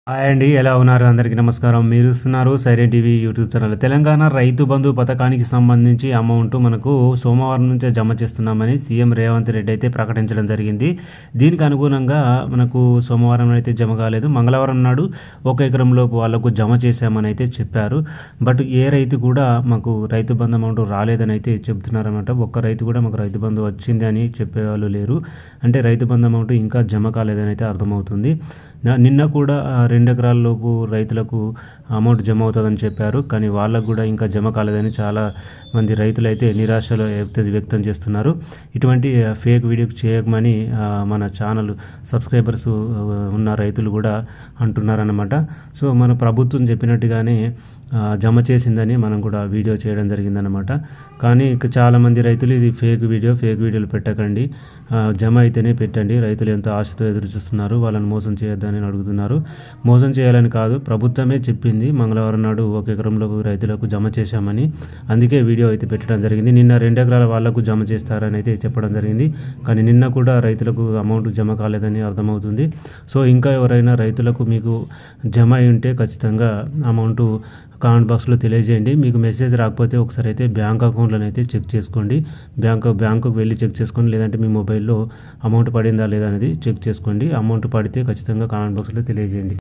Hi అండి, ఎలా ఉన్నారు? అందరికీ నమస్కారం. మీరు చూస్తున్నారు siren TV YouTube channel. Telangana Rythu Bandhu పథకానికి సంబంధించి అమౌంట్ మనకు సోమవారం నుంచే జమ చేస్తున్నామని సీఎం రేవంత్ రెడ్డి అయితే ప్రకటించడం జరిగింది. దీనికి అనుగుణంగా మనకు సోమవారం అయితే జమ కాలేదు, మంగళవారం నాడు 1 ఎకరం లోపు వాళ్లకు జమ చేశామని అయితే చెప్పారు. బట్ ఏ రైతు కూడా మాకు రైతు బంధు అమౌంట్ రాలేదని అయితే చెబుతున్నారన్నమాట. ఒక్క రైతు కూడా మాకు రైతు బంధు వచ్చింది అని చెప్పేవాళ్ళు లేరు. అంటే రైతు బంధు అమౌంట్ ఇంకా జమ కాలేదని అయితే అర్థమవుతుంది. నిన్న కూడా 2 ఎకరాల లోపు రైతులకు అమౌంట్ జమ అవుతుందని చెప్పారు, కానీ వాళ్ళకు కూడా ఇంకా జమ కాలేదని చాలా మంది రైతులు అయితే నిరాశలో వ్యక్తం చేస్తున్నారు. ఇటువంటి ఫేక్ వీడియో చేయకమని మన ఛానల్ సబ్స్క్రైబర్స్ ఉన్న రైతులు కూడా అంటున్నారన్నమాట. సో మన ప్రభుత్వం చెప్పినట్టుగానే జమ చేసిందని మనం కూడా వీడియో చేయడం జరిగిందనమాట. కానీ చాలామంది రైతులు ఇది ఫేక్ వీడియోలు పెట్టకండి, జమ అయితేనే పెట్టండి, రైతులు ఎంతో ఆశతో ఎదురు చూస్తున్నారు, వాళ్ళని మోసం చేయొద్దని అడుగుతున్నారు. మోసం చేయాలని కాదు, ప్రభుత్వమే చెప్పింది మంగళవారం నాడు 1 ఎకరంలో రైతులకు జమ చేశామని. అందుకే వీడియో అయితే పెట్టడం జరిగింది. నిన్న 2 ఎకరాల వాళ్లకు జమ చేస్తారని అయితే చెప్పడం జరిగింది, కానీ నిన్న కూడా రైతులకు అమౌంట్ జమ కాలేదని అర్థమవుతుంది. సో ఇంకా ఎవరైనా రైతులకు మీకు జమ అయి ఉంటే ఖచ్చితంగా అమౌంట్ కామెంట్ బాక్స్లో తెలియజేయండి. మీకు మెసేజ్ రాకపోతే ఒకసారి అయితే బ్యాంక్ అకౌంట్లను అయితే చెక్ చేసుకోండి. బ్యాంకుకు వెళ్ళి చెక్ చేసుకోండి, లేదంటే మీ మొబైల్లో అమౌంట్ పడిందా లేదా అనేది చెక్ చేసుకోండి. అమౌంట్ పడితే ఖచ్చితంగా కామెంట్ బాక్స్లో తెలియజేయండి.